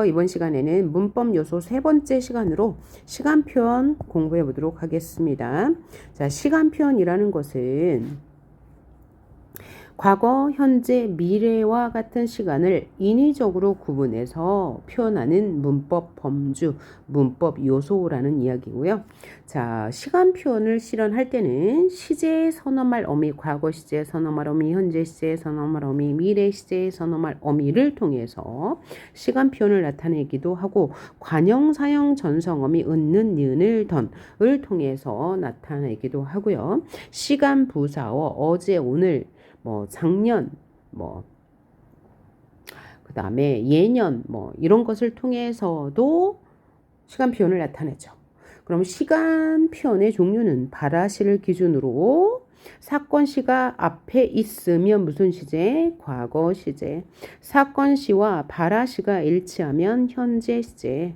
이번 시간에는 문법 요소 세 번째 시간으로 시간 표현 공부해 보도록 하겠습니다. 자, 시간 표현이라는 것은 과거, 현재, 미래와 같은 시간을 인위적으로 구분해서 표현하는 문법 범주, 문법 요소라는 이야기고요. 자, 시간 표현을 실현할 때는 시제, 선어말, 어미, 과거 시제, 선어말, 어미, 현재 시제, 선어말, 어미, 미래 시제, 선어말, 어미를 통해서 시간 표현을 나타내기도 하고 관형, 사형, 전성, 어미, 은는, 니은을, 던을 통해서 나타내기도 하고요. 시간, 부사어, 어제, 오늘, 작년, 그 다음에 예년, 이런 것을 통해서도 시간 표현을 나타내죠. 그럼 시간 표현의 종류는 바라시를 기준으로 사건 시가 앞에 있으면 무슨 시제? 과거 시제. 사건 시와 바라시가 일치하면 현재 시제.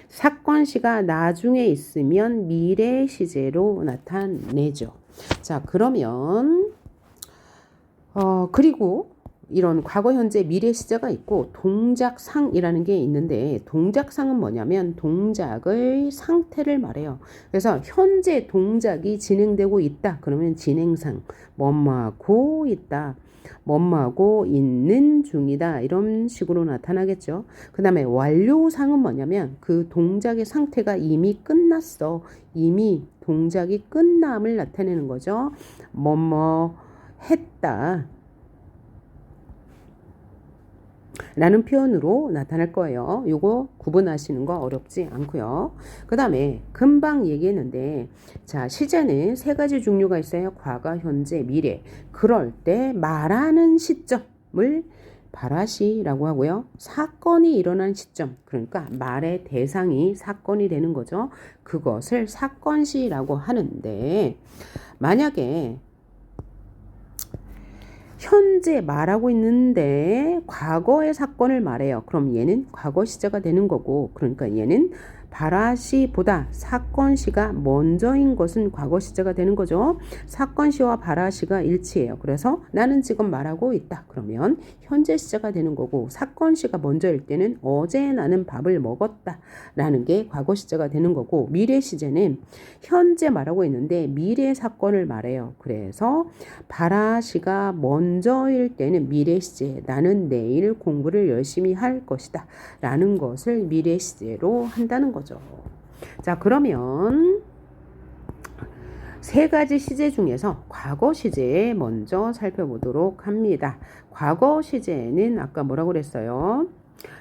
사건 시가 나중에 있으면 미래 시제로 나타내죠. 자, 그러면 그리고 이런 과거, 현재, 미래 시제가 있고 동작상이라는 게 있는데 동작상은 뭐냐면 동작의 상태를 말해요. 그래서 현재 동작이 진행되고 있다. 그러면 진행상, 뭐뭐하고 있다. 뭐뭐하고 있는 중이다. 이런 식으로 나타나겠죠. 그 다음에 완료상은 뭐냐면 그 동작의 상태가 이미 끝났어. 이미 동작이 끝남을 나타내는 거죠. 뭐뭐 했다 라는 표현으로 나타날 거예요. 요거 구분하시는 거 어렵지 않고요. 그 다음에 금방 얘기했는데 자, 시제는 세 가지 종류가 있어요. 과거, 현재, 미래. 그럴 때 말하는 시점을 바라시라고 하고요. 사건이 일어난 시점, 그러니까 말의 대상이 사건이 되는 거죠. 그것을 사건시라고 하는데 만약에 현재 말하고 있는데 과거의 사건을 말해요. 그럼 얘는 과거 시제가 되는 거고, 그러니까 얘는 바라시보다 사건시가 먼저인 것은 과거 시제가 되는 거죠. 사건시와 바라시가 일치해요. 그래서 나는 지금 말하고 있다. 그러면 현재 시제가 되는 거고, 사건시가 먼저일 때는 어제 나는 밥을 먹었다 라는 게 과거 시제가 되는 거고, 미래 시제는 현재 말하고 있는데 미래 사건을 말해요. 그래서 바라시가 먼저일 때는 미래 시제, 나는 내일 공부를 열심히 할 것이다 라는 것을 미래 시제로 한다는 거죠. 자, 그러면 세 가지 시제 중에서 과거 시제 먼저 살펴보도록 합니다. 과거 시제는 아까 뭐라고 그랬어요?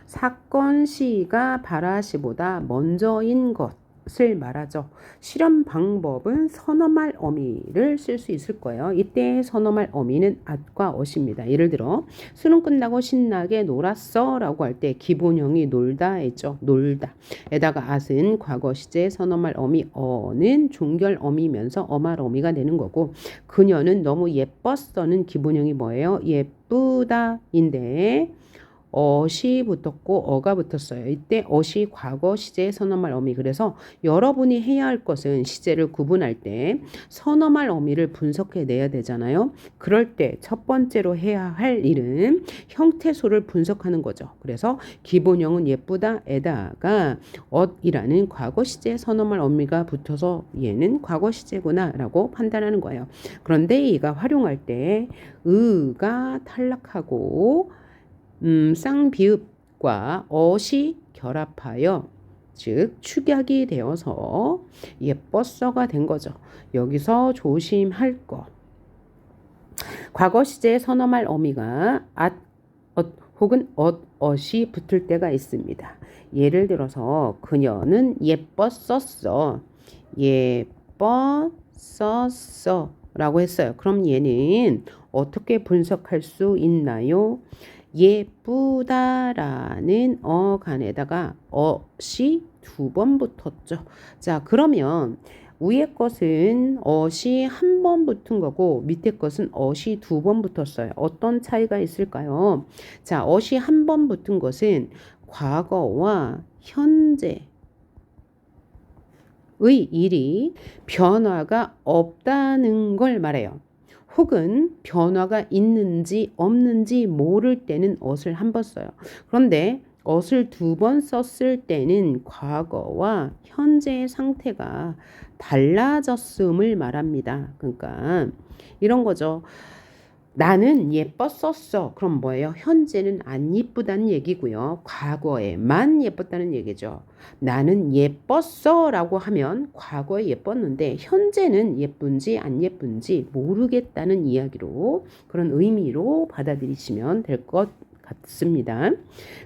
사건 시가 바라시보다 먼저인 것을 말하죠. 실현 방법은 선어말 어미를 쓸 수 있을 거예요. 이때 선어말 어미는 at과 ot입니다. 예를 들어 수능 끝나고 신나게 놀았어 라고 할 때 기본형이 놀다 했죠. 놀다. 에다가 at은 과거 시제, 선어말 어미 어는 종결 어미면서 어말 어미가 되는 거고, 그녀는 너무 예뻤어는 기본형이 뭐예요? 예쁘다인데 어시 붙었고 어가 붙었어요. 이때 어시 과거 시제, 선어말 어미. 그래서 여러분이 해야 할 것은 시제를 구분할 때 선어말 어미를 분석해 내야 되잖아요. 그럴 때 첫 번째로 해야 할 일은 형태소를 분석하는 거죠. 그래서 기본형은 예쁘다에다가 엇이라는 과거 시제, 선어말 어미가 붙어서 얘는 과거 시제구나 라고 판단하는 거예요. 그런데 얘가 활용할 때 의가 탈락하고 쌍비읍과 어시 결합하여 즉 축약이 되어서 예뻤어가 된 거죠. 여기서 조심할 거. 과거 시제 선어말 어미가 at, 혹은 ot이 붙을 때가 있습니다. 예를 들어서 그녀는 예뻤었어. 예뻤었어 라고 했어요. 그럼 얘는 어떻게 분석할 수 있나요? 예쁘다라는 어간에다가 어시 두 번 붙었죠. 자, 그러면 위에 것은 어시 한 번 붙은 거고 밑에 것은 어시 두 번 붙었어요. 어떤 차이가 있을까요? 자, 어시 한 번 붙은 것은 과거와 현재 의 일이 변화가 없다는 걸 말해요. 혹은 변화가 있는지 없는지 모를 때는 ot을 한 번 써요. 그런데 엇을 두 번 썼을 때는 과거와 현재의 상태가 달라졌음을 말합니다. 그러니까 이런 거죠. 나는 예뻤었어. 그럼 뭐예요? 현재는 안 예쁘다는 얘기고요. 과거에만 예뻤다는 얘기죠. 나는 예뻤어 라고 하면 과거에 예뻤는데 현재는 예쁜지 안 예쁜지 모르겠다는 이야기로 그런 의미로 받아들이시면 될 것 같습니다.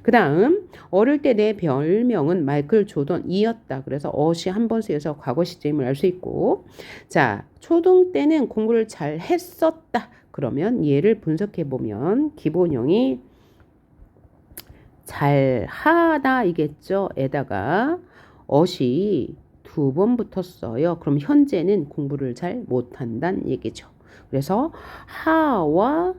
그 다음 어릴 때 내 별명은 마이클 조던이었다. 그래서 어시 한 번 쓰여서 과거 시제임을 알 수 있고 자 초등 때는 공부를 잘 했었다. 그러면 얘를 분석해 보면 기본형이 잘하다 이겠죠. 에다가 어시 두 번 붙었어요. 그럼 현재는 공부를 잘 못한다는 얘기죠. 그래서 하와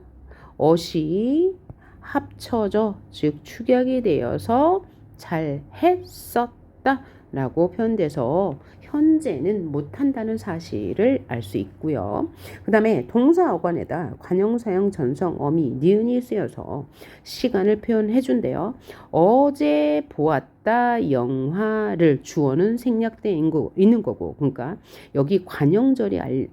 어시 합쳐져 즉 축약이 되어서 잘했었다 라고 표현돼서 현재는 못한다는 사실을 알 수 있고요. 그 다음에 동사 어간에다 관형사형 전성 어미 니은이 쓰여서 시간을 표현해 준대요. 어제 보았다 영화를 주어는 생략되어 있는 거고 그러니까 여기 관형절이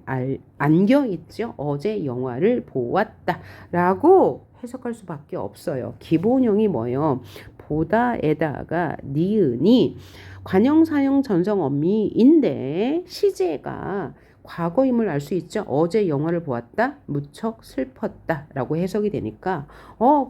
안겨 있죠. 어제 영화를 보았다 라고 해석할 수밖에 없어요. 기본형이 뭐예요? 보다에다가 니은이 관형사형 전성 어미인데 시제가 과거임을 알 수 있죠. 어제 영화를 보았다. 무척 슬펐다. 라고 해석이 되니까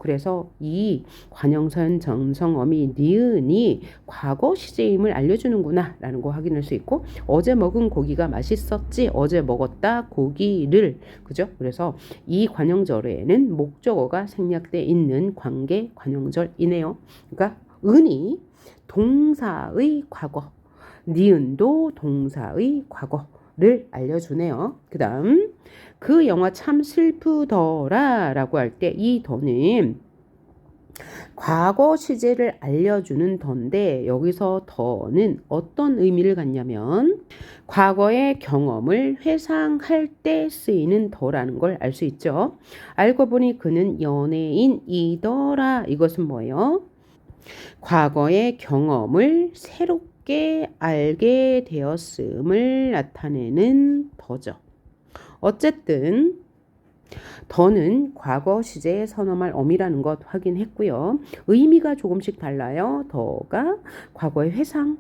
그래서 이 관형사형 전성 어미 니은이 과거 시제임을 알려주는구나 라는 거 확인할 수 있고 어제 먹은 고기가 맛있었지. 어제 먹었다 고기를 그죠? 그래서 이 관형절에는 목적어가 생략돼 있는 관계 관형절이네요. 그러니까 은이 동사의 과거, 니은도 동사의 과거를 알려주네요. 그 다음 그 영화 참 슬프더라 라고 할 때 이 더는 과거 시제를 알려주는 더인데 여기서 더는 어떤 의미를 갖냐면 과거의 경험을 회상할 때 쓰이는 더라는 걸 알 수 있죠. 알고 보니 그는 연예인이더라. 이것은 뭐예요? 과거의 경험을 새롭게 알게 되었음을 나타내는 더죠. 어쨌든 더는 과거 시제에 선험할 어미라는 것 확인했고요. 의미가 조금씩 달라요. 더가 과거의 회상일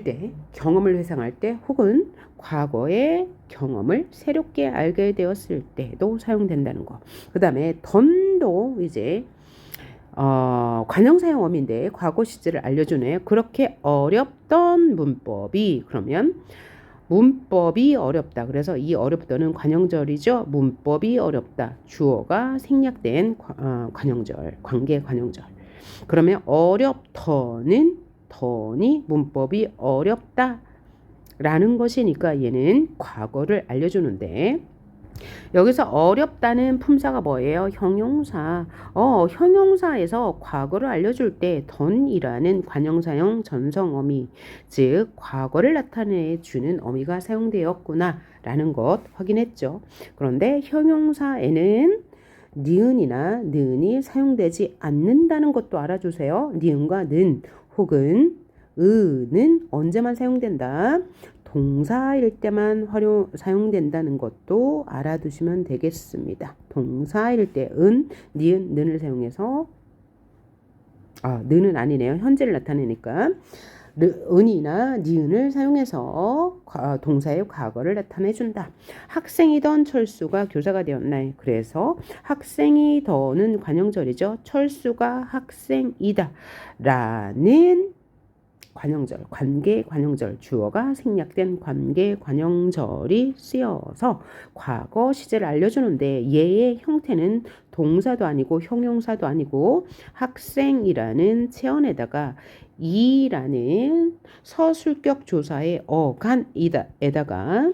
때, 경험을 회상할 때 혹은 과거의 경험을 새롭게 알게 되었을 때도 사용된다는 거. 그 다음에 던도 이제 관형사형 어미인데 과거 시제를 알려주네요. 그렇게 어렵던 문법이 그러면 문법이 어렵다. 그래서 이 어렵다는 관형절이죠. 문법이 어렵다. 주어가 생략된 관형절, 관계 관형절. 그러면 어렵더는 더니 문법이 어렵다 라는 것이니까 얘는 과거를 알려주는데 여기서 어렵다는 품사가 뭐예요? 형용사. 형용사에서 과거를 알려줄 때 던이라는 관형사형 전성어미, 즉 과거를 나타내주는 어미가 사용되었구나 라는 것 확인했죠. 그런데 형용사에는 니은이나 는이 사용되지 않는다는 것도 알아주세요. 니은과 는 혹은 은은 언제만 사용된다? 동사일 때만 사용된다는 것도 알아두시면 되겠습니다. 동사일 때 은, 니은, 는을 사용해서 는은 아니네요. 현재를 나타내니까 은이나 니은을 사용해서 동사의 과거를 나타내준다. 학생이던 철수가 교사가 되었나요? 그래서 학생이 더는 관형절이죠. 철수가 학생이다 라는 관형절, 관계 관형절, 주어가 생략된 관계 관형절이 쓰여서 과거 시제를 알려주는데 얘의 형태는 동사도 아니고 형용사도 아니고 학생이라는 체언에다가 이라는 서술격 조사의 어간에다가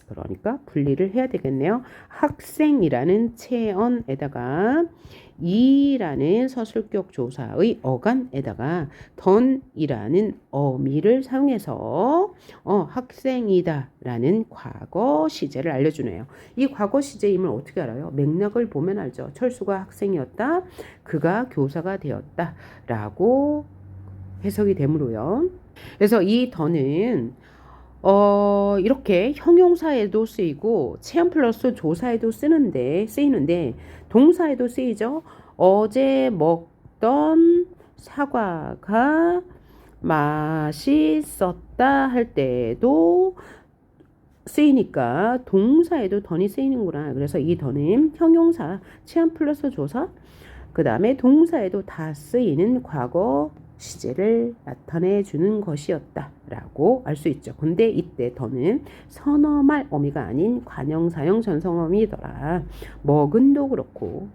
그러니까 분리를 해야 되겠네요. 학생이라는 체언에다가 이라는 서술격 조사의 어간에다가 던이라는 어미를 사용해서 학생이다라는 과거 시제를 알려주네요. 이 과거 시제임을 어떻게 알아요? 맥락을 보면 알죠. 철수가 학생이었다. 그가 교사가 되었다라고 해석이 되므로요. 그래서 이 던은 이렇게 형용사에도 쓰이고 체험 플러스 조사에도 쓰이는데 동사에도 쓰이죠. 어제 먹던 사과가 맛있었다 할 때도 쓰이니까 동사에도 던이 쓰이는구나. 그래서 이 던은 형용사, 체험 플러스 조사, 그 다음에 동사에도 다 쓰이는 과거 시제를 나타내 주는 것이었다라고 알 수 있죠. 근데 이때 더는 선어말 어미가 아닌 관형사형 전성어미더라. 먹은도 그렇고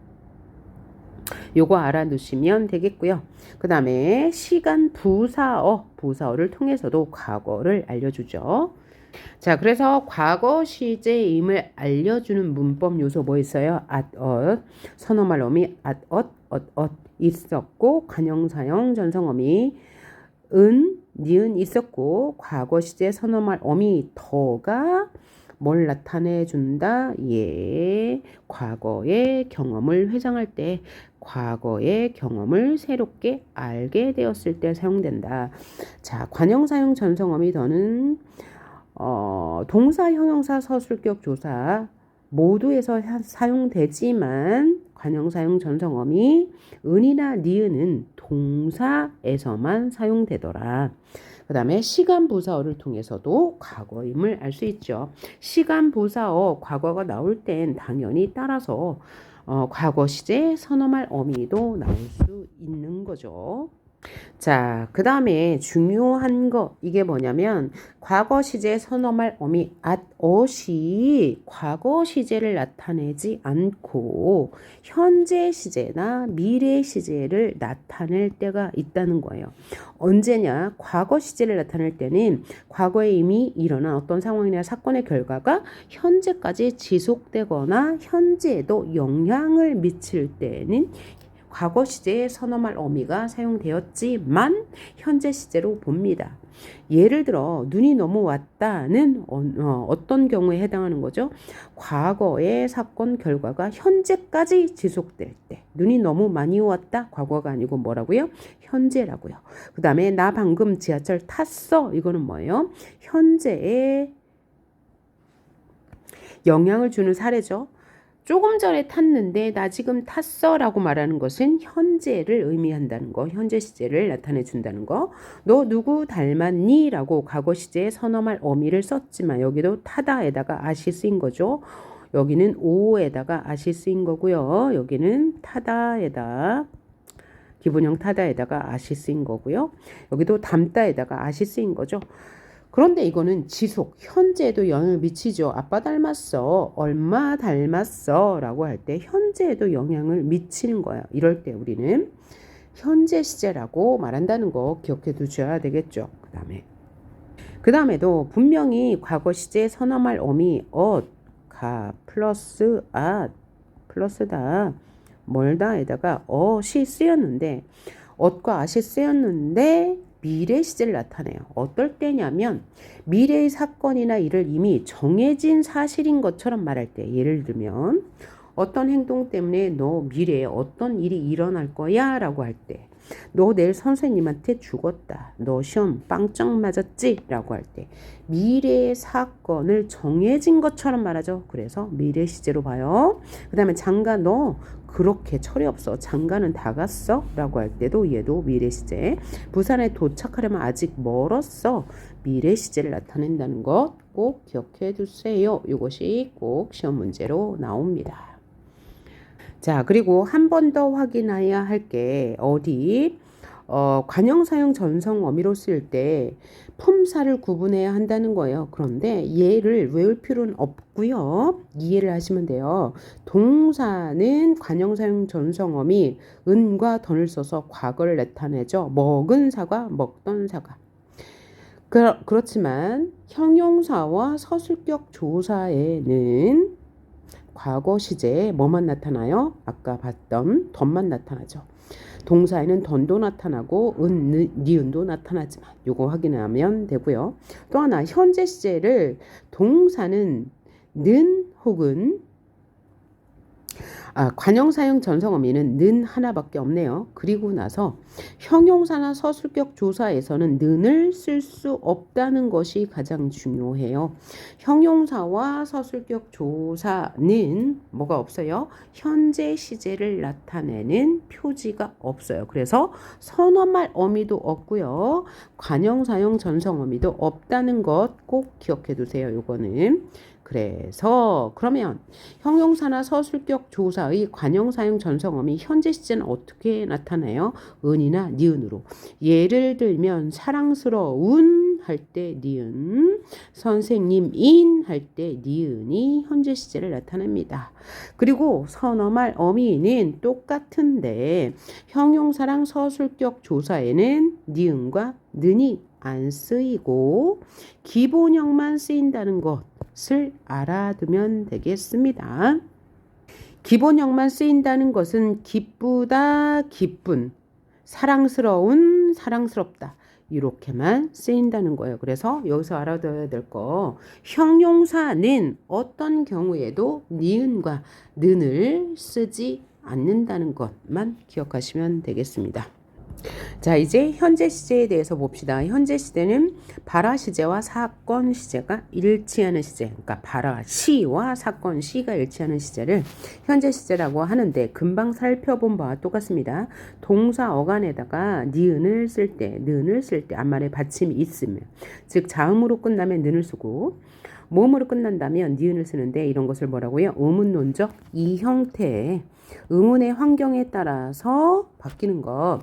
요거 알아두시면 되겠고요. 그 다음에 시간 부사어를 통해서도 과거를 알려주죠. 자, 그래서 과거 시제임을 알려주는 문법 요소 뭐 있어요? 선어말 어미 있었고, 관형사형 전성어미 니은 있었고, 과거 시제 선어말 어미 더가 뭘 나타내 준다? 과거의 경험을 회상할 때, 과거의 경험을 새롭게 알게 되었을 때 사용된다. 자, 관형사형 전성어미 더는 동사, 형용사, 서술격, 조사 모두에서 사용되지만 관형사형 전성어미 은이나 니은은 동사에서만 사용되더라. 그 다음에 시간부사어를 통해서도 과거임을 알 수 있죠. 시간부사어 과거가 나올 땐 당연히 따라서 과거 시제 선어말 어미도 나올 수 있는 거죠. 자, 그 다음에 중요한 거 이게 뭐냐면 과거 시제 선어말 어미 앗엇이 과거 시제를 나타내지 않고 현재 시제나 미래 시제를 나타낼 때가 있다는 거예요. 언제냐? 과거 시제를 나타낼 때는 과거에 이미 일어난 어떤 상황이나 사건의 결과가 현재까지 지속되거나 현재에도 영향을 미칠 때는 과거 시제에 선어말 어미가 사용되었지만 현재 시제로 봅니다. 예를 들어 눈이 너무 왔다는 어떤 경우에 해당하는 거죠? 과거의 사건 결과가 현재까지 지속될 때 눈이 너무 많이 왔다 과거가 아니고 뭐라고요? 현재라고요. 그 다음에 나 방금 지하철 탔어 이거는 뭐예요? 현재에 영향을 주는 사례죠. 조금 전에 탔는데 나 지금 탔어 라고 말하는 것은 현재를 의미한다는 거, 현재 시제를 나타내 준다는 거. 너 누구 닮았니? 라고 과거 시제에 선어말 어미를 썼지만 여기도 타다에다가 아시 쓰인 거죠. 여기는 오에다가 아시 쓰인 거고요. 여기는 타다에다 기본형 타다에다가 아시 쓰인 거고요. 여기도 닮다에다가 아시 쓰인 거죠. 그런데 이거는 지속, 현재에도 영향을 미치죠. 아빠 닮았어, 얼마 닮았어 라고 할 때 현재에도 영향을 미치는 거예요. 이럴 때 우리는 현재 시제라고 말한다는 거 기억해 두셔야 되겠죠. 그 다음에도 분명히 과거 시제 선어말 어미 가 플러스 플러스다 멀다에다가 엇이 쓰였는데 엇과 앗이 쓰였는데 미래 시제를 나타내요. 어떨 때냐면 미래의 사건이나 일을 이미 정해진 사실인 것처럼 말할 때 예를 들면 어떤 행동 때문에 너 미래에 어떤 일이 일어날 거야 라고 할 때 너 내일 선생님한테 죽었다. 너 시험 빵점 맞았지? 라고 할 때 미래의 사건을 정해진 것처럼 말하죠. 그래서 미래 시제로 봐요. 그 다음에 장가 너 그렇게 철이 없어. 장가는 다 갔어? 라고 할 때도 얘도 미래 시제. 부산에 도착하려면 아직 멀었어. 미래 시제를 나타낸다는 것 꼭 기억해 두세요. 이것이 꼭 시험 문제로 나옵니다. 자, 그리고 한 번 더 확인해야 할 게 어디 관형사형 전성 어미로 쓸 때 품사를 구분해야 한다는 거예요. 그런데 얘를 외울 필요는 없고요. 이해를 하시면 돼요. 동사는 관형사형 전성 어미 은과 던을 써서 과거를 나타내죠. 먹은 사과, 먹던 사과. 그렇지만 형용사와 서술격 조사에는 과거 시제에 뭐만 나타나요? 아까 봤던 덧만 나타나죠. 동사에는 던도 나타나고 니은도 나타나지만 요거 확인하면 되고요. 또 하나 현재 시제를 동사는 는 혹은 관형사용 전성어미는 는 하나밖에 없네요. 그리고 나서 형용사나 서술격 조사에서는 는을 쓸 수 없다는 것이 가장 중요해요. 형용사와 서술격 조사는 뭐가 없어요? 현재 시제를 나타내는 표지가 없어요. 그래서 선어말 어미도 없고요. 관형사용 전성어미도 없다는 것 꼭 기억해 두세요. 요거는. 그래서 그러면 형용사나 서술격 조사의 관형사용 전성어미 현재 시제는 어떻게 나타나요? 은이나 니은으로. 예를 들면 사랑스러운 할 때 니은, 선생님인 할 때 니은이 현재 시제를 나타냅니다. 그리고 선어말 어미는 똑같은데 형용사랑 서술격 조사에는 니은과 는이 안 쓰이고 기본형만 쓰인다는 것을 알아두면 되겠습니다. 기본형만 쓰인다는 것은 기쁘다, 기쁜, 사랑스러운, 사랑스럽다 이렇게만 쓰인다는 거예요. 그래서 여기서 알아둬야 될 거 형용사는 어떤 경우에도 니은과 는을 쓰지 않는다는 것만 기억하시면 되겠습니다. 자, 이제 현재 시제에 대해서 봅시다. 현재 시제는 발화 시제와 사건 시제가 일치하는 시제, 그러니까 발화 시와 사건 시가 일치하는 시제를 현재 시제라고 하는데 금방 살펴본 바와 똑같습니다. 동사 어간에다가 니은을 쓸 때, 는을 쓸 때 앞말에 받침이 있으면, 즉 자음으로 끝나면 는을 쓰고 모음으로 끝난다면 니은을 쓰는데 이런 것을 뭐라고요? 의문론적 이 형태의 의문의 환경에 따라서 바뀌는 것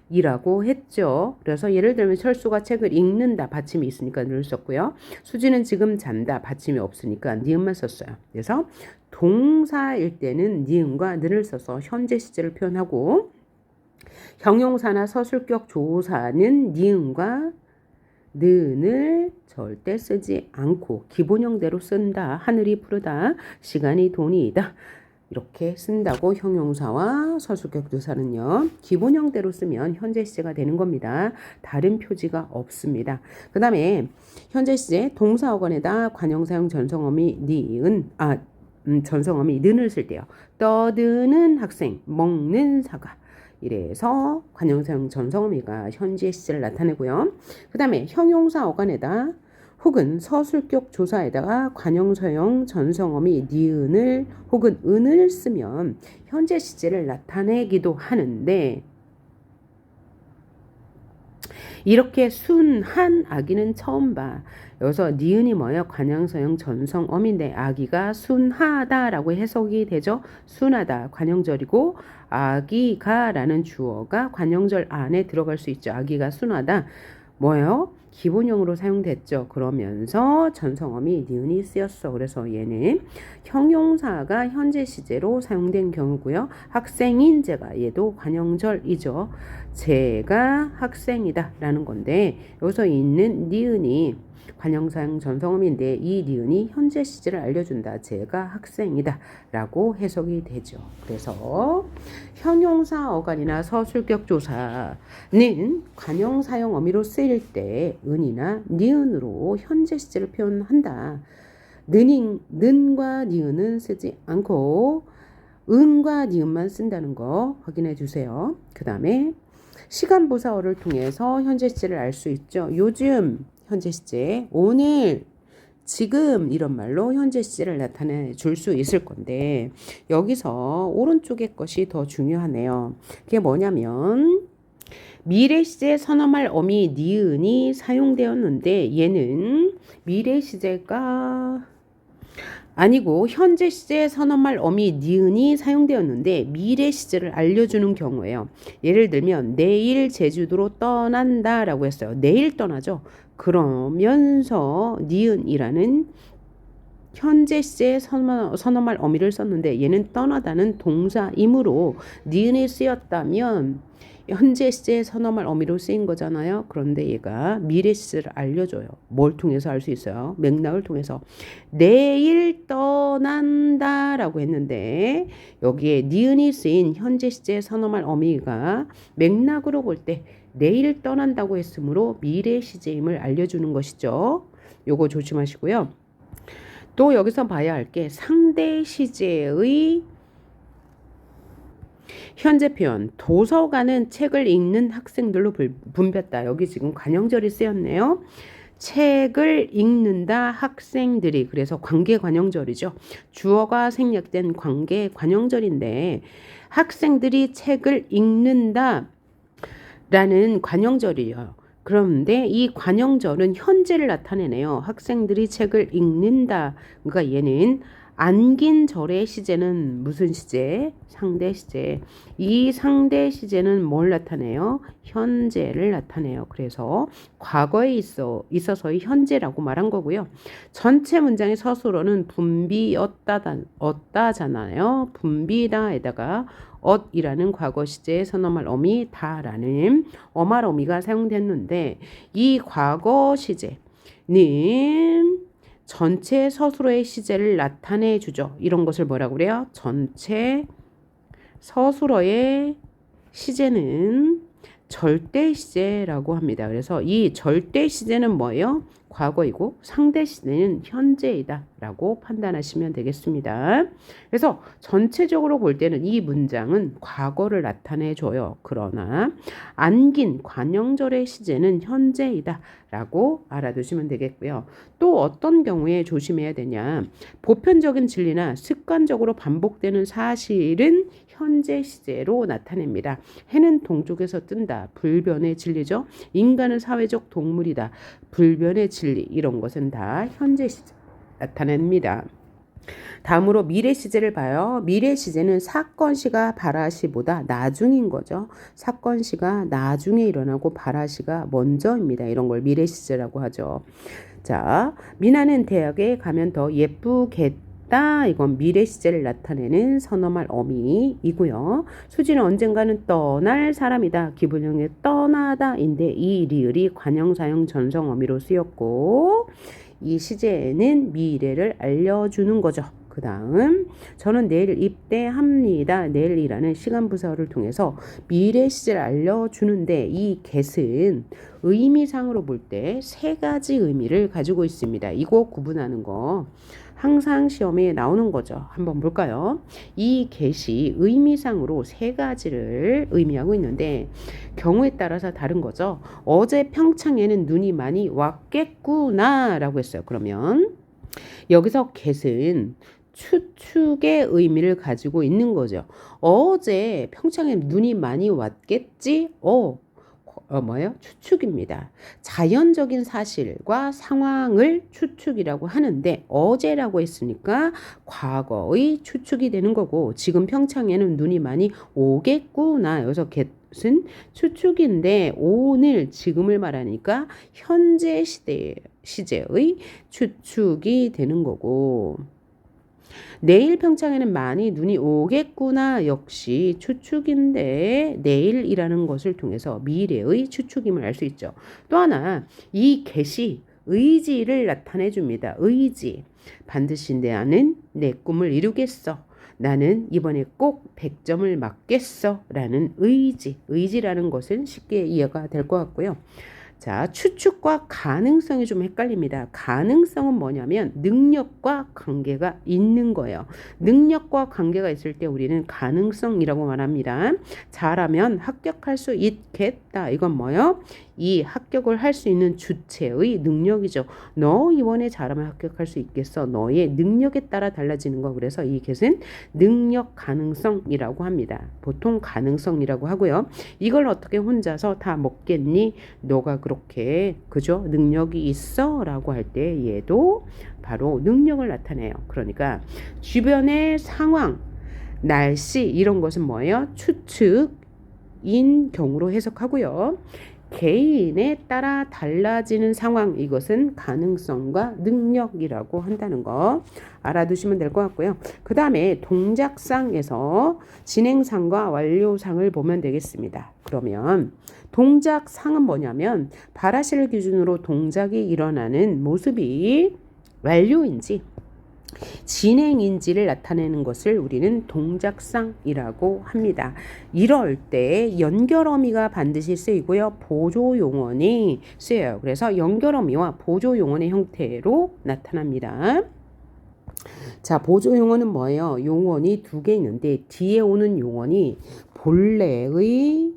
이라고 했죠. 그래서 예를 들면 철수가 책을 읽는다 받침이 있으니까 늘 썼고요. 수지는 지금 잔다 받침이 없으니까 니은만 썼어요. 그래서 동사일 때는 니은과 는을 써서 현재 시제를 표현하고 형용사나 서술격 조사는 니은과 는을 절대 쓰지 않고 기본형대로 쓴다. 하늘이 푸르다. 시간이 돈이다. 이렇게 쓴다고 형용사와 서술격 조사는요. 기본형대로 쓰면 현재 시제가 되는 겁니다. 다른 표지가 없습니다. 그 다음에 현재 시제 동사 어간에다 관형사용 전성어미 니은 전성어미 는을 쓸 때요. 떠드는 학생, 먹는 사과. 이래서 관형사용 전성어미가 현재 시제를 나타내고요. 그 다음에 형용사 어간에다 혹은 서술격 조사에다가 관형사용 전성어미 니은을 혹은 은을 쓰면 현재 시제를 나타내기도 하는데 이렇게 순한 아기는 처음 봐. 여기서 니은이 뭐예요? 관형사용 전성어미인데 아기가 순하다라고 해석이 되죠. 순하다 관형절이고 아기가 라는 주어가 관형절 안에 들어갈 수 있죠. 아기가 순하다. 뭐예요? 기본형으로 사용됐죠. 그러면서 전성어미 니은이 쓰였어. 그래서 얘는 형용사가 현재 시제로 사용된 경우고요. 학생인 제가 얘도 관형절이죠. 제가 학생이다 라는 건데 여기서 있는 니은이 관형사용 전성어미인데 이 니은이 현재 시제를 알려준다. 제가 학생이다 라고 해석이 되죠. 그래서 형용사 어간이나 서술격 조사는 관형사용 어미로 쓰일 때 은이나 니은으로 현재 시제를 표현한다. 는과 니은은 쓰지 않고 은과 니은만 쓴다는 거 확인해 주세요. 그 다음에 시간부사어를 통해서 현재 시제를 알 수 있죠. 요즘 현재 시제, 오늘, 지금 이런 말로 현재 시제를 나타내 줄 수 있을 건데 여기서 오른쪽의 것이 더 중요하네요. 그게 뭐냐면 미래 시제 선어말 어미 니은이 사용되었는데 얘는 미래 시제가 아니고 현재 시제 선어말 어미 니은이 사용되었는데 미래 시제를 알려주는 경우예요. 예를 들면 내일 제주도로 떠난다 라고 했어요. 내일 떠나죠. 그러면서 니은이라는 현재 시제 선어말 어미를 썼는데 얘는 떠나다는 동사이므로 니은이 쓰였다면 현재 시제에 선어말 어미로 쓰인 거잖아요. 그런데 얘가 미래 시제를 알려줘요. 뭘 통해서 알 수 있어요? 맥락을 통해서. 내일 떠난다라고 했는데 여기에 니은이 쓰인 현재 시제의 선어말 어미가 맥락으로 볼 때 내일 떠난다고 했으므로 미래 시제임을 알려주는 것이죠. 요거 조심하시고요. 또 여기서 봐야 할 게 상대 시제의 현재 표현. 도서관은 책을 읽는 학생들로 붐볐다. 여기 지금 관형절이 쓰였네요. 책을 읽는다 학생들이. 그래서 관계 관형절이죠. 주어가 생략된 관계 관형절인데 학생들이 책을 읽는다 라는 관형절이에요. 그런데 이 관형절은 현재를 나타내네요. 학생들이 책을 읽는다. 그러니까 얘는 안긴 절의 시제는 무슨 시제? 상대 시제. 이 상대 시제는 뭘 나타내요? 현재를 나타내요. 그래서 과거에 있어서의 현재라고 말한 거고요. 전체 문장의 서술어는 붐비었다잖아요. 붐비다에다가 엇이라는 과거 시제의 선어말 어미 다라는 어말 어미가 사용됐는데 이 과거 시제는 전체 서술어의 시제를 나타내 주죠. 이런 것을 뭐라고 그래요? 전체 서술어의 시제는 절대 시제라고 합니다. 그래서 이 절대 시제는 뭐예요? 과거이고 상대 시제는 현재이다 라고 판단하시면 되겠습니다. 그래서 전체적으로 볼 때는 이 문장은 과거를 나타내 줘요. 그러나 안긴 관형절의 시제는 현재이다 라고 알아두시면 되겠고요. 또 어떤 경우에 조심해야 되냐? 보편적인 진리나 습관적으로 반복되는 사실은 현재 시제로 나타냅니다. 해는 동쪽에서 뜬다. 불변의 진리죠. 인간은 사회적 동물이다. 불변의 진리. 이런 것은 다 현재 시제 나타냅니다. 다음으로 미래 시제를 봐요. 미래 시제는 사건 시가 발화 시보다 나중인 거죠. 사건 시가 나중에 일어나고 발화 시가 먼저입니다. 이런 걸 미래 시제라고 하죠. 자, 미나는 대학에 가면 더 예쁘겠다. 이건 미래 시제를 나타내는 선어말 어미이고요. 수지는 언젠가는 떠날 사람이다. 기분형의 떠나다인데 이 리을이 관형사형 전성 어미로 쓰였고 이 시제는 미래를 알려주는 거죠. 그 다음 저는 내일 입대합니다. 내일이라는 시간 부사를 통해서 미래 시제를 알려주는데 이 get은 의미상으로 볼 때 세 가지 의미를 가지고 있습니다. 이거 구분하는 거 항상 시험에 나오는 거죠. 한번 볼까요? 이 get이 의미상으로 세 가지를 의미하고 있는데 경우에 따라서 다른 거죠. 어제 평창에는 눈이 많이 왔겠구나 라고 했어요. 그러면 여기서 get은 추측의 의미를 가지고 있는 거죠. 어제 평창에 눈이 많이 왔겠지? 뭐예요? 추측입니다. 자연적인 사실과 상황을 추측이라고 하는데 어제라고 했으니까 과거의 추측이 되는 거고 지금 평창에는 눈이 많이 오겠구나. 여기서 get은 추측인데 오늘 지금을 말하니까 현재 시제의 추측이 되는 거고 내일 평창에는 많이 눈이 오겠구나 역시 추측인데 내일이라는 것을 통해서 미래의 추측임을 알 수 있죠. 또 하나 이 get이 의지를 나타내 줍니다. 의지. 반드시 나는 내 꿈을 이루겠어. 나는 이번에 꼭 100점을 맞겠어 라는 의지라는 것은 쉽게 이해가 될 것 같고요. 자, 추측과 가능성이 좀 헷갈립니다. 가능성은 뭐냐면 능력과 관계가 있는 거예요. 능력과 관계가 있을 때 우리는 가능성이라고 말합니다. 잘하면 합격할 수 있겠다. 이건 뭐예요? 이 합격을 할 수 있는 주체의 능력이죠. 너 이번에 잘하면 합격할 수 있겠어. 너의 능력에 따라 달라지는 거. 그래서 이 get은 능력 가능성이라고 합니다. 보통 가능성이라고 하고요. 이걸 어떻게 혼자서 다 먹겠니? 너가 그렇게 그죠? 능력이 있어 라고 할 때 얘도 바로 능력을 나타내요. 그러니까 주변의 상황, 날씨 이런 것은 뭐예요? 추측인 경우로 해석하고요. 개인에 따라 달라지는 상황, 이것은 가능성과 능력이라고 한다는 거 알아두시면 될 것 같고요. 그 다음에 동작상에서 진행상과 완료상을 보면 되겠습니다. 그러면 동작상은 뭐냐면 바라시를 기준으로 동작이 일어나는 모습이 완료인지 진행인지를 나타내는 것을 우리는 동작상이라고 합니다. 이럴 때 연결어미가 반드시 쓰이고요. 보조용언이 쓰여요. 그래서 연결어미와 보조용언의 형태로 나타납니다. 자, 보조용언은 뭐예요? 용언이 두 개 있는데 뒤에 오는 용언이 본래의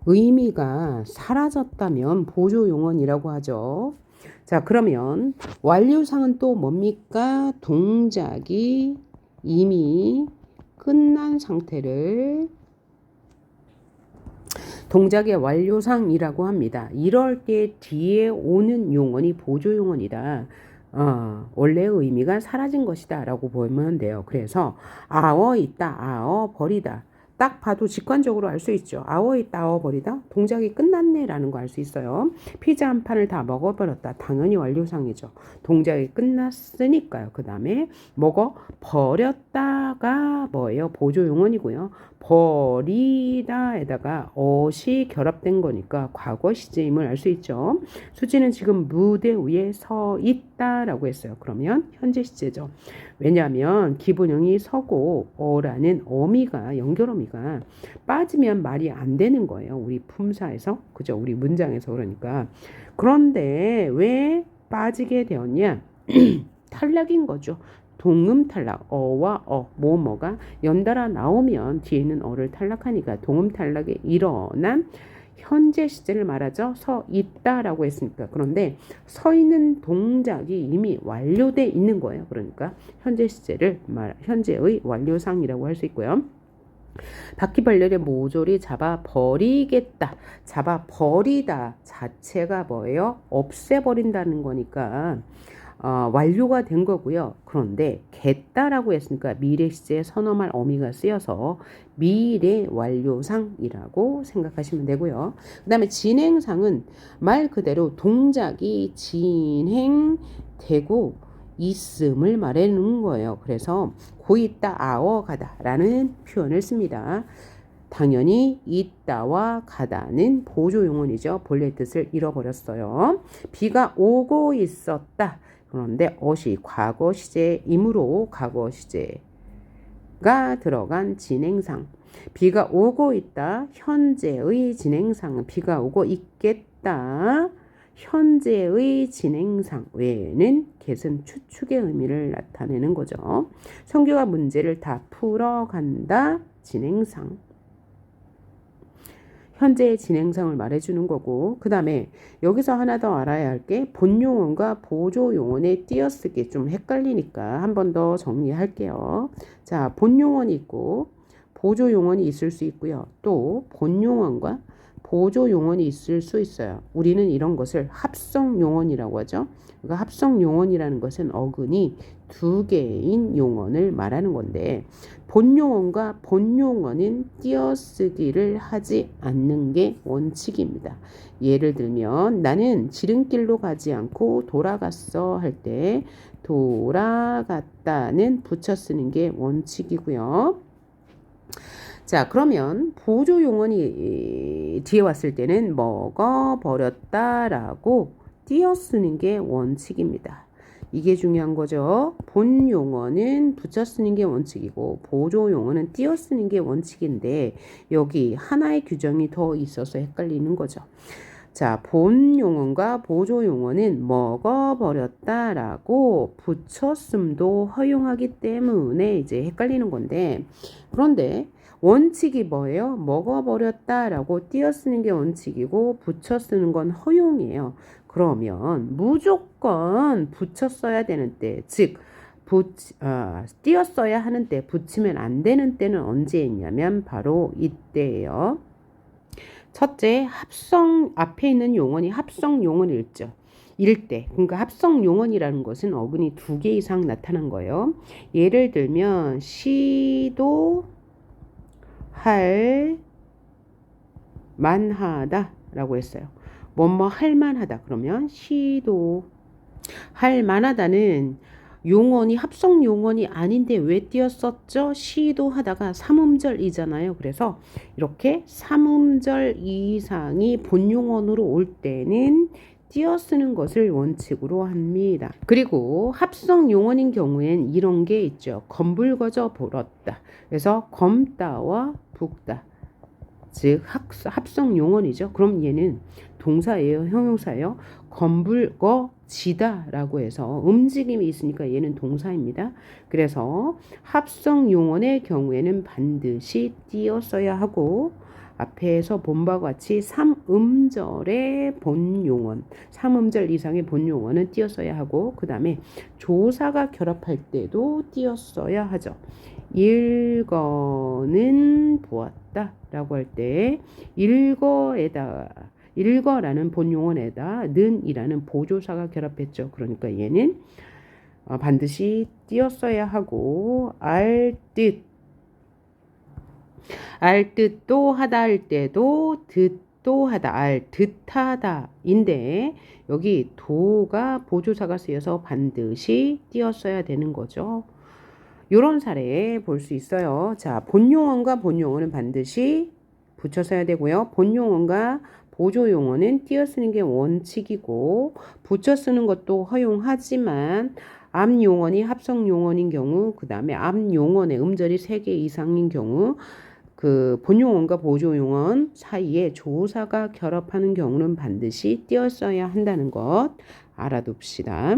의미가 사라졌다면 보조용언이라고 하죠. 자, 그러면 완료상은 또 뭡니까? 동작이 이미 끝난 상태를 동작의 완료상이라고 합니다. 이럴 때 뒤에 오는 용언이 보조용언이다. 원래의 의미가 사라진 것이다 라고 보면 돼요. 그래서 아어 있다, 아어 버리다. 딱 봐도 직관적으로 알 수 있죠. 아워 있다, 아워 버리다. 동작이 끝났네 라는 거 알 수 있어요. 피자 한 판을 다 먹어버렸다. 당연히 완료상이죠. 동작이 끝났으니까요. 그 다음에 먹어버렸다가 뭐예요? 보조용언이고요. 버리다에다가 어시 결합된 거니까 과거 시제임을 알 수 있죠. 수지는 지금 무대 위에 서 있다라고 했어요. 그러면 현재 시제죠. 왜냐하면 기본형이 서고 어라는 어미가 연결어미가 빠지면 말이 안 되는 거예요. 우리 품사에서 그죠? 우리 문장에서 그러니까. 그런데 왜 빠지게 되었냐? 탈락인 거죠. 동음 탈락, 어와 뭐가 연달아 나오면 뒤에는 어를 탈락하니까 동음 탈락에 일어난 현재 시제를 말하죠. 서 있다라고 했으니까. 그런데 서 있는 동작이 이미 완료돼 있는 거예요. 그러니까 현재 시제를 현재의 완료상이라고 할 수 있고요. 바퀴벌레의 모조리 잡아버리겠다. 잡아버리다 자체가 뭐예요? 없애버린다는 거니까 완료가 된 거고요. 그런데 겠다라고 했으니까 미래 시제에 선어말 어미가 쓰여서 미래 완료상이라고 생각하시면 되고요. 그 다음에 진행상은 말 그대로 동작이 진행되고 있음을 말하는 거예요. 그래서 고 있다 아워 가다 라는 표현을 씁니다. 당연히 있다와 가다는 보조용언이죠. 본래 뜻을 잃어버렸어요. 비가 오고 있었다. 그런데 어시 과거 시제이므로 과거 시제가 들어간 진행상. 비가 오고 있다. 현재의 진행상은 비가 오고 있겠다. 현재의 진행상 외에는 get은 추측의 의미를 나타내는 거죠. 성규가 문제를 다 풀어간다. 진행상. 현재의 진행상을 말해주는 거고 그 다음에 여기서 하나 더 알아야 할 게 본용언과 보조용언의 띄어쓰기 좀 헷갈리니까 한 번 더 정리할게요. 자, 본용언이 있고 보조용언이 있을 수 있고요. 또 본용언과 보조용언이 있을 수 있어요. 우리는 이런 것을 합성용언이라고 하죠. 그러니까 합성용언이라는 것은 어근이 두 개인 용언을 말하는 건데 본용언과 본용언은 띄어쓰기를 하지 않는 게 원칙입니다. 예를 들면 나는 지름길로 가지 않고 돌아갔어 할 때 돌아갔다는 붙여 쓰는 게 원칙이고요. 자, 그러면 보조용언이 뒤에 왔을 때는 먹어버렸다라고 띄어쓰는 게 원칙입니다. 이게 중요한 거죠. 본용어는 붙여 쓰는 게 원칙이고 보조용어는 띄어 쓰는 게 원칙인데 여기 하나의 규정이 더 있어서 헷갈리는 거죠. 자, 본용어과 보조용어는 먹어버렸다라고 붙였음도 허용하기 때문에 이제 헷갈리는 건데 그런데 원칙이 뭐예요? 먹어버렸다라고 띄어 쓰는 게 원칙이고 붙여 쓰는 건 허용이에요. 그러면 무조건 붙여 써야 되는 때, 즉 띄어 써야 하는 때, 붙이면 안 되는 때는 언제 있냐면 바로 이때예요. 첫째, 합성 앞에 있는 용언이 합성 용언일 때, 그러니까 합성 용언이라는 것은 어근이 2개 이상 나타난 거예요. 예를 들면 시도할 만하다라고 했어요. 뭐뭐 할만하다. 그러면 시도 할만하다는 용언이 합성 용언이 아닌데 왜 띄었었죠? 시도하다가 삼음절이잖아요. 그래서 이렇게 삼음절 이상이 본용언으로 올 때는 띄어 쓰는 것을 원칙으로 합니다. 그리고 합성 용언인 경우엔 이런 게 있죠. 검불거져 보렀다. 그래서 검다와 붓다. 즉 합성 용언이죠. 그럼 얘는 동사예요, 형용사예요. 검불거지다라고 해서 움직임이 있으니까 얘는 동사입니다. 그래서 합성 용언의 경우에는 반드시 띄어 써야 하고 앞에서 본 바와 같이 3음절의 본용언, 3음절 이상의 본용언은 띄어 써야 하고 그 다음에 조사가 결합할 때도 띄어 써야 하죠. 읽어는 보았다 라고 할 때 읽어라는 본용언에다 는이라는 보조사가 결합했죠. 그러니까 얘는 반드시 띄어 써야 하고 알 뜻도 하다 할 때도 듣도 하다 알 듯하다인데 여기 도가 보조사가 쓰여서 반드시 띄어 써야 되는 거죠. 이런 사례 볼 수 있어요. 자, 본용언과 본용언은 반드시 붙여 써야 되고요. 본용언과 보조용언은 띄어 쓰는 게 원칙이고 붙여 쓰는 것도 허용하지만 앞용언이 합성용언인 경우 그 다음에 앞용언의 음절이 3개 이상인 경우 그 본용언과 보조용언 사이에 조사가 결합하는 경우는 반드시 띄어 써야 한다는 것 알아둡시다.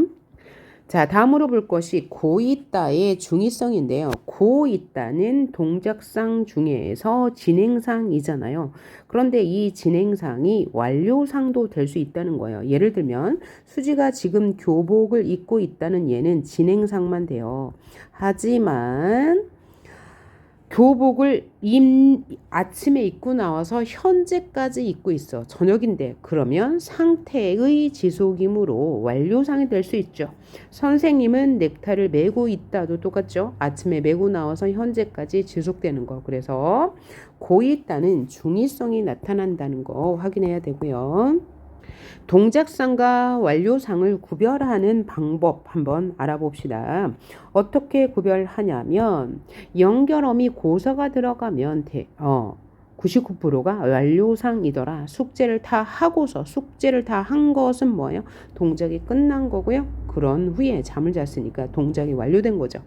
자, 다음으로 볼 것이 고있다의 중의성인데요. 고있다는 동작상 중에서 진행상이잖아요. 그런데 이 진행상이 완료상도 될 수 있다는 거예요. 예를 들면 수지가 지금 교복을 입고 있다는 얘는 진행상만 돼요. 하지만 교복을 아침에 입고 나와서 현재까지 입고 있어. 저녁인데 그러면 상태의 지속이므로 완료상이 될 수 있죠. 선생님은 넥타이를 메고 있다도 똑같죠. 아침에 메고 나와서 현재까지 지속되는 거. 그래서 고있다는 중의성이 나타난다는 거 확인해야 되고요. 동작상과 완료상을 구별하는 방법 한번 알아봅시다. 어떻게 구별하냐면 연결어미 고서가 들어가면 99%가 완료상이더라. 숙제를 다 하고서 숙제를 다 한 것은 뭐예요? 동작이 끝난 거고요. 그런 후에 잠을 잤으니까 동작이 완료된 거죠.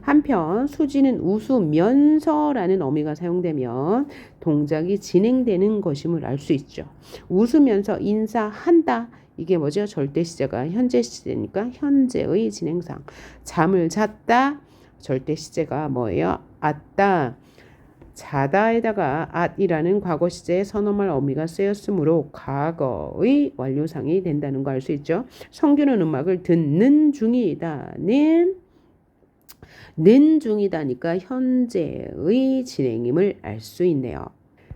한편 수지는 웃으면서라는 어미가 사용되면 동작이 진행되는 것임을 알 수 있죠. 웃으면서 인사한다. 이게 뭐죠? 절대 시제가 현재 시제니까 현재의 진행상. 잠을 잤다. 절대 시제가 뭐예요? 았다. 자다에다가 at이라는 과거 시제에 선어말 어미가 쓰였으므로 과거의 완료상이 된다는 거 알 수 있죠. 성규는 음악을 듣는 중이다는 는 중이다니까 현재의 진행임을 알 수 있네요.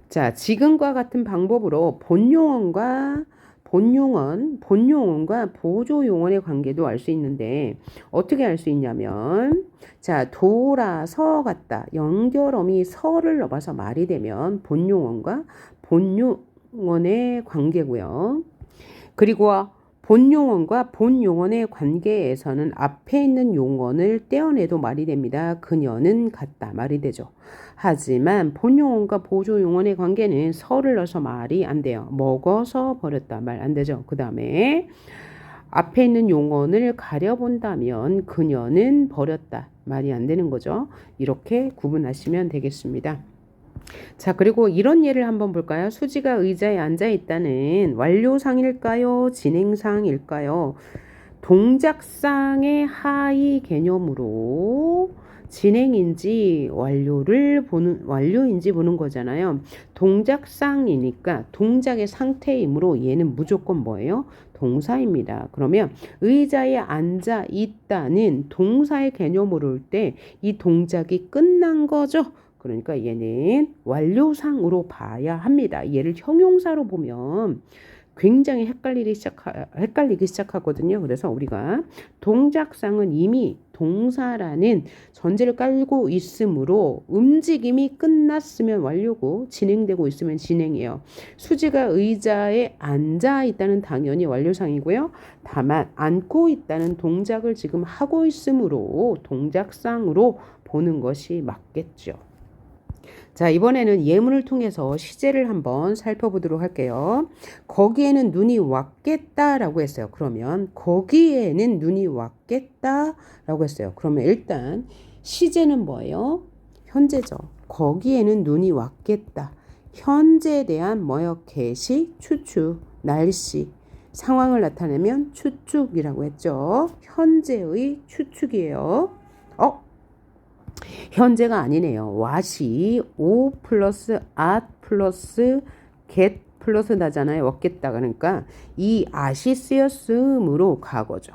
자, 지금과 같은 방법으로 본용언과 보조용언의 관계도 알 수 있는데 어떻게 알 수 있냐면 자, 돌아서 갔다. 연결어미 서를 넣어서 말이 되면 본용언과 본용언의 관계고요. 그리고 본용언과 본용언의 관계에서는 앞에 있는 용언을 떼어내도 말이 됩니다. 그녀는 갔다 말이 되죠. 하지만 본용언과 보조용언의 관계는 서를 넣어서 말이 안 돼요. 먹어서 버렸다 말 안 되죠. 그 다음에 앞에 있는 용언을 가려본다면 그녀는 버렸다 말이 안 되는 거죠. 이렇게 구분하시면 되겠습니다. 자, 그리고 이런 예를 한번 볼까요? 수지가 의자에 앉아 있다는 완료상일까요? 진행상일까요? 동작상의 하위 개념으로 진행인지 완료인지 보는 거잖아요. 동작상이니까 동작의 상태이므로 얘는 무조건 뭐예요? 동사입니다. 그러면 의자에 앉아 있다는 동사의 개념으로 올 때 이 동작이 끝난 거죠. 그러니까 얘는 완료상으로 봐야 합니다. 얘를 형용사로 보면 굉장히 헷갈리기 시작하거든요. 그래서 우리가 동작상은 이미 동사라는 전제를 깔고 있으므로 움직임이 끝났으면 완료고 진행되고 있으면 진행이에요. 수지가 의자에 앉아 있다는 당연히 완료상이고요. 다만 앉고 있다는 동작을 지금 하고 있으므로 동작상으로 보는 것이 맞겠죠. 자, 이번에는 예문을 통해서 시제를 한번 살펴보도록 할게요. 거기에는 눈이 왔겠다라고 했어요. 그러면 거기에는 눈이 왔겠다라고 했어요. 그러면 일단 시제는 뭐예요? 현재죠. 거기에는 눈이 왔겠다. 현재에 대한 뭐요? 계시, 추측, 날씨, 상황을 나타내면 추측이라고 했죠. 현재의 추측이에요. 현재가 아니네요. what이 o 플러스 at 플러스 get 플러스 나잖아요. 왔겠다. 그러니까 이 at이 쓰였으므로 과거죠.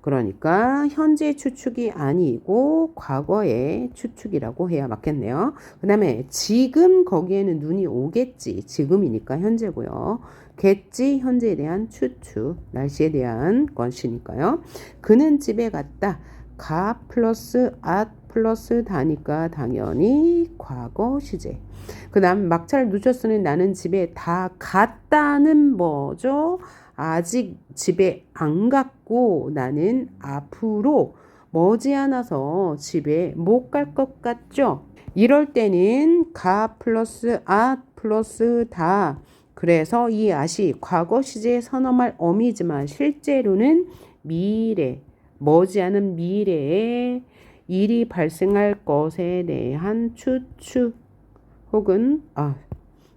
그러니까 현재 추측이 아니고 과거의 추측이라고 해야 맞겠네요. 그 다음에 지금 거기에는 눈이 오겠지. 지금이니까 현재고요. 겠지 현재에 대한 추측, 날씨에 대한 것이니까요. 그는 집에 갔다. 가 플러스 at 플러스 다니까 당연히 과거 시제. 그 다음 막차를 놓쳤으니 나는 집에 다 갔다는 뭐죠? 아직 집에 안 갔고 나는 앞으로 머지않아서 집에 못 갈 것 같죠? 이럴 때는 가 플러스 at 플러스 다. 그래서 이 at이 과거 시제에 선언할 어미지만 실제로는 미래, 머지않은 미래에 일이 발생할 것에 대한 추측 혹은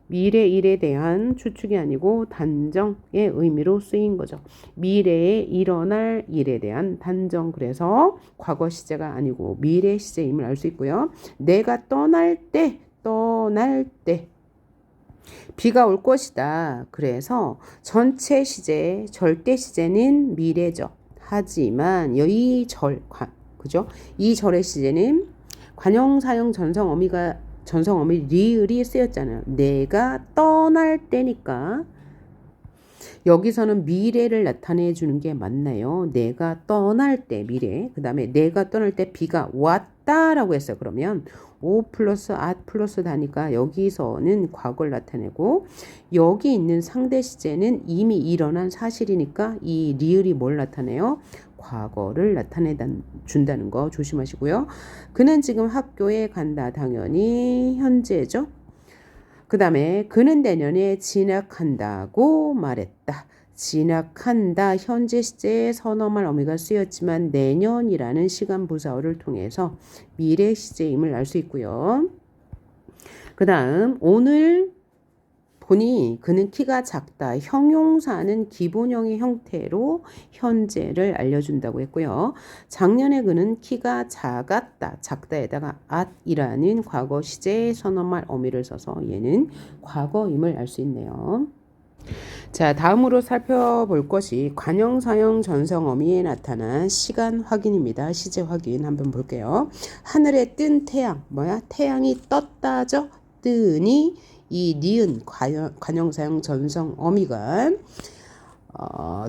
미래 일에 대한 추측이 아니고 단정의 의미로 쓰인 거죠. 미래에 일어날 일에 대한 단정. 그래서 과거 시제가 아니고 미래 시제임을 알 수 있고요. 내가 떠날 때 비가 올 것이다. 그래서 전체 시제, 절대 시제는 미래죠. 하지만 이 그죠? 이 절의 시제는 관용사용 전성어미 리을이 쓰였잖아요. 내가 떠날 때니까 여기서는 미래를 나타내 주는 게 맞나요? 내가 떠날 때 미래. 그 다음에 내가 떠날 때 비가 왔다라고 했어요. 그러면 o 플러스 at 플러스 다니까 여기서는 과거를 나타내고 여기 있는 상대 시제는 이미 일어난 사실이니까 이 리을이 뭘 나타내요? 과거를 나타내 준다는 거 조심하시고요. 그는 지금 학교에 간다. 당연히 현재죠. 그 다음에 그는 내년에 진학한다고 말했다. 진학한다. 현재 시제에 선언할 어미가 쓰였지만 내년이라는 시간 부사어를 통해서 미래 시제임을 알 수 있고요. 그 다음 오늘 보니 그는 키가 작다. 형용사는 기본형의 형태로 현재를 알려준다고 했고요. 작년에 그는 키가 작았다. 작다에다가 at이라는 과거 시제에 선언할 어미를 써서 얘는 과거임을 알 수 있네요. 자, 다음으로 살펴볼 것이 관형사형 전성어미에 나타난 시간 확인입니다. 시제 확인 한번 볼게요. 하늘에 뜬 태양. 태양이 떴다죠? 뜨니 이 니은 관형사형 전성어미가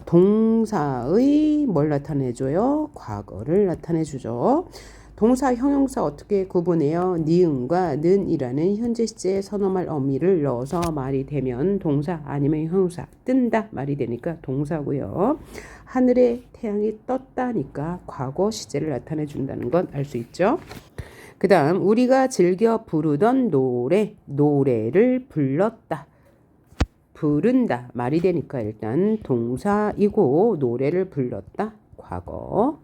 동사의 뭘 나타내줘요? 과거를 나타내주죠. 동사, 형용사 어떻게 구분해요? 니은과 는이라는 현재 시제에 선언할 어미를 넣어서 말이 되면 동사 아니면 형용사. 뜬다 말이 되니까 동사고요. 하늘에 태양이 떴다니까 과거 시제를 나타내 준다는 건 알 수 있죠. 그 다음 우리가 즐겨 부르던 노래를 불렀다. 부른다 말이 되니까 일단 동사이고 노래를 불렀다 과거.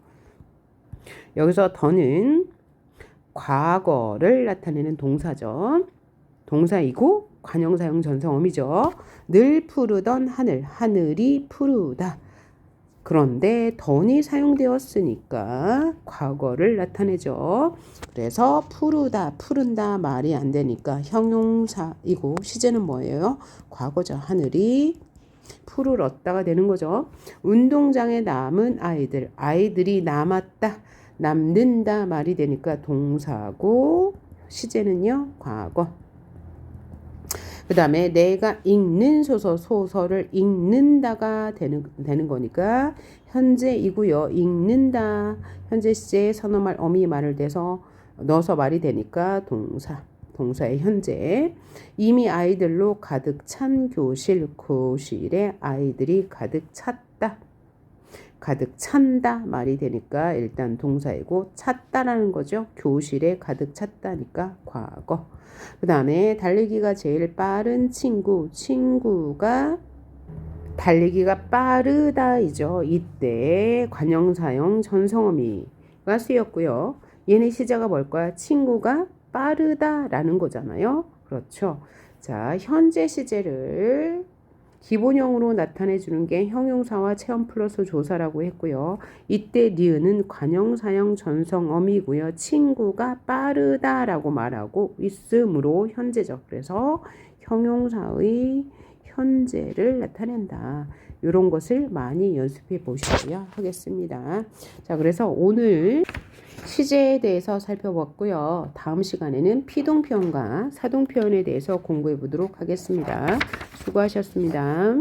여기서 더는 과거를 나타내는 동사죠. 동사이고 관형사용 전성어미죠. 늘 푸르던 하늘이 푸르다. 그런데 던이 사용되었으니까 과거를 나타내죠. 그래서 푸르다, 푸른다 말이 안 되니까 형용사이고 시제는 뭐예요? 과거죠. 하늘이 푸르렀다가 되는 거죠. 운동장에 남은 아이들이 남았다. 남는다 말이 되니까 동사고 시제는요. 과거. 그 다음에 내가 읽는 소설을 읽는다가 되는 거니까 현재이고요. 읽는다. 현재 시제에 선어말 어미말을 대서 넣어서 말이 되니까 동사의 현재. 이미 아이들로 가득 찬 교실에 아이들이 가득 찼다. 가득 찬다 말이 되니까 일단 동사이고 찼다라는 거죠. 교실에 가득 찼다니까 과거. 그 다음에 달리기가 제일 빠른 친구가 달리기가 빠르다이죠. 이때 관형사형 전성어미가 쓰였고요. 얘네 시제가 뭘까요? 친구가 빠르다라는 거잖아요. 그렇죠. 자, 현재 시제를 기본형으로 나타내 주는 게 형용사와 체험 플러스 조사라고 했고요. 이때 니은은 관형사형 전성어미고요. 친구가 빠르다라고 말하고 있으므로 현재죠. 그래서 형용사의 현재를 나타낸다. 이런 것을 많이 연습해 보시고요 하겠습니다. 자, 그래서 오늘 시제에 대해서 살펴봤고요. 다음 시간에는 피동표현과 사동표현에 대해서 공부해 보도록 하겠습니다. 수고하셨습니다.